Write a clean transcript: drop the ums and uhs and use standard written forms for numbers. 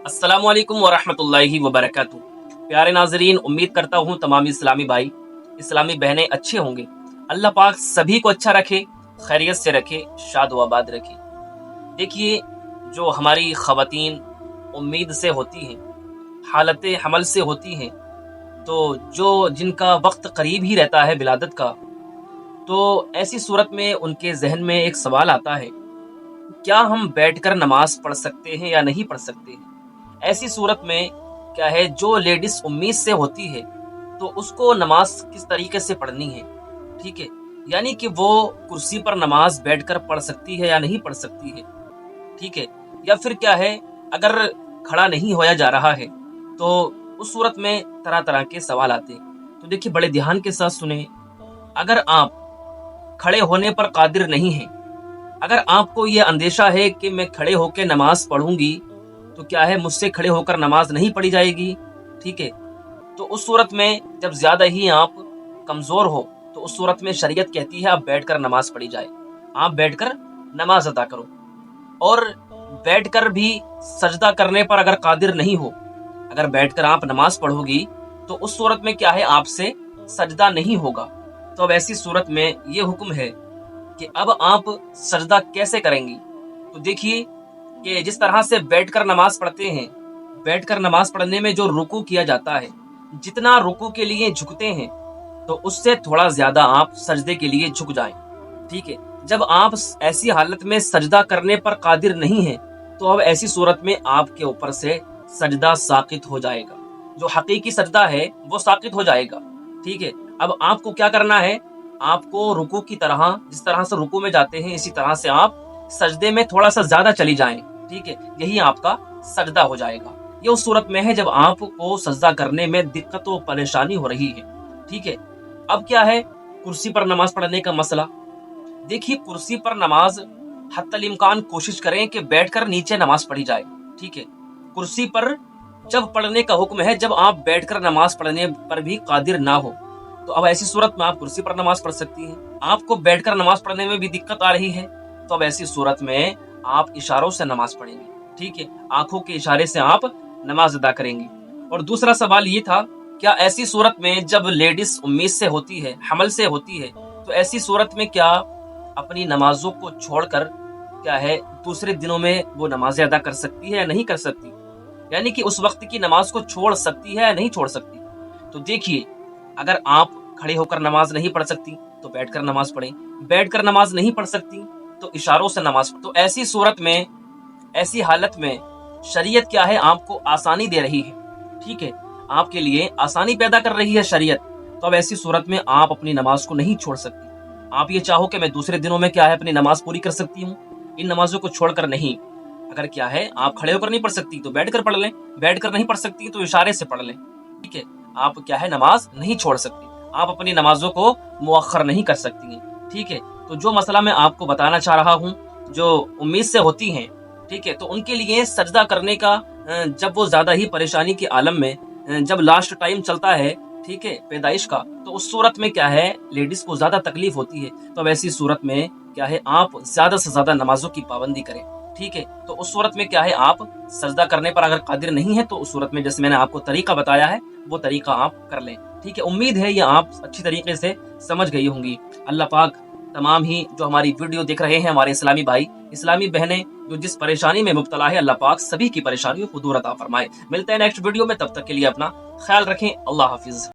अस्सलाम वालेकुम वरहमतुल्लाहि वबरकातुहू। प्यारे नाजरीन, उम्मीद करता हूँ तमाम इस्लामी भाई इस्लामी बहनें अच्छे होंगे। अल्लाह पाक सभी को अच्छा रखे, खैरियत से रखे, शाद व आबाद रखे। देखिए, जो हमारी ख़वातीन उम्मीद से होती हैं, हालत हमल से होती हैं, तो जो जिनका वक्त करीब ही रहता है विलादत का, तो ऐसी सूरत में उनके जहन में एक सवाल आता है, क्या हम बैठकर नमाज पढ़ सकते हैं या नहीं पढ़ सकते हैं। ऐसी सूरत में क्या है, जो लेडीज उम्मीद से होती है तो उसको नमाज किस तरीके से पढ़नी है, ठीक है, यानी कि वो कुर्सी पर नमाज बैठकर पढ़ सकती है या नहीं पढ़ सकती है, ठीक है, या फिर क्या है, अगर खड़ा नहीं होया जा रहा है तो उस सूरत में तरह तरह के सवाल आते हैं। तो देखिए, बड़े ध्यान के साथ सुने। अगर आप खड़े होने पर कादिर नहीं हैं, अगर आपको यह अंदेशा है कि मैं खड़े होकर नमाज पढ़ूंगी तो क्या है, मुझसे खड़े होकर नमाज नहीं पढ़ी जाएगी, ठीक है, तो उस सूरत में जब ज्यादा ही आप कमजोर हो तो उस सूरत में शरीयत कहती है आप बैठकर नमाज पढ़ी जाए, आप बैठकर नमाज अदा करो। और बैठकर भी सजदा करने पर अगर कादिर नहीं हो, अगर बैठकर आप नमाज पढ़ोगी तो उस सूरत में क्या है, आपसे सजदा नहीं होगा। तो अब ऐसी सूरत में ये हुक्म है कि अब आप सजदा कैसे करेंगी। तो देखिए कि जिस तरह से बैठकर नमाज पढ़ते हैं, बैठकर नमाज पढ़ने में जो रुकू किया जाता है, जितना रुकू के लिए झुकते हैं तो उससे थोड़ा ज्यादा आप सजदे के लिए झुक जाएं, ठीक है। जब आप ऐसी हालत में सजदा करने पर कादिर नहीं हैं तो अब ऐसी सूरत में आपके ऊपर से सजदा साकित हो जाएगा, जो हकीकी सजदा है वो साकित हो जाएगा, ठीक है। अब आपको क्या करना है, आपको रुकू की तरह, जिस तरह से रुकू में जाते हैं इसी तरह से आप सजदे में थोड़ा सा ज्यादा चली जाएं, ठीक है, यही आपका सजदा हो जाएगा। ये उस सूरत में है जब आपको सजदा करने में दिक्कत और परेशानी हो रही है, ठीक है। अब क्या है, कुर्सी पर नमाज पढ़ने का मसला। देखिए, कुर्सी पर नमाज हत्तल इम्कान कोशिश करें कि बैठकर नीचे नमाज पढ़ी जाए, ठीक है। कुर्सी पर जब पढ़ने का हुक्म है जब आप बैठकर नमाज पढ़ने पर भी कादिर ना हो, तो अब ऐसी सूरत में आप कुर्सी पर नमाज पढ़ सकती हैं। आपको बैठकर नमाज पढ़ने में भी दिक्कत आ रही है तो अब ऐसी सूरत में आप इशारों से नमाज पढ़ेंगे, ठीक है, आंखों के इशारे से आप नमाज अदा करेंगे। और दूसरा सवाल ये था, क्या ऐसी सूरत में जब लेडीज उम्मीद से होती है, हमल से होती है, तो ऐसी सूरत में क्या अपनी नमाजों को छोड़कर क्या है दूसरे दिनों में वो नमाजें अदा कर सकती है या नहीं कर सकती, यानी कि उस वक्त की नमाज को छोड़ सकती है या नहीं छोड़ सकती। तो देखिए, अगर आप खड़े होकर नमाज नहीं पढ़ सकती तो बैठकर नमाज पढ़ें, बैठकर नमाज नहीं पढ़ सकती तो इशारों से नमाज। तो ऐसी सूरत में, ऐसी हालत में शरीयत क्या है, आपको आसानी दे रही है, ठीक है, आपके लिए आसानी पैदा कर रही है शरीयत। तो अब ऐसी सूरत में आप अपनी नमाज को नहीं छोड़ सकती। आप ये चाहो कि मैं दूसरे दिनों में क्या है अपनी नमाज पूरी कर सकती हूँ, इन नमाजों को छोड़कर नहीं। अगर क्या है, आप खड़े होकर नहीं पढ़ सकती तो बैठकर पढ़ लें, बैठकर नहीं पढ़ सकती तो इशारे से पढ़ लें, ठीक है। आप क्या है नमाज नहीं छोड़ सकती, आप अपनी नमाजों को मुअख्खर नहीं कर सकती हैं, ठीक है। तो जो मसला मैं आपको बताना चाह रहा हूँ, जो उम्मीद से होती हैं, ठीक है, तो उनके लिए सजदा करने का जब वो ज्यादा ही परेशानी के आलम में, जब लास्ट टाइम चलता है, ठीक है, पैदाइश का, तो उस सूरत में क्या है लेडीज को ज्यादा तकलीफ होती है। तो अब ऐसी सूरत में क्या है, आप ज्यादा से ज्यादा नमाजों की पाबंदी करें, ठीक है। तो उस सूरत में क्या है, आप सजदा करने पर अगर कादिर नहीं है तो उस सूरत में जैसे मैंने आपको तरीका बताया है वो तरीका आप कर लें, ठीक है। उम्मीद है ये आप अच्छी तरीके से समझ गई होंगी। अल्लाह पाक तमाम ही जो हमारी वीडियो देख रहे हैं, हमारे इस्लामी भाई इस्लामी बहनें जो जिस परेशानी में मुब्तला है, अल्लाह पाक सभी की परेशानियों को दूर अता फरमाए। मिलते हैं नेक्स्ट वीडियो में, तब तक के लिए अपना ख्याल रखें। अल्लाह हाफिज।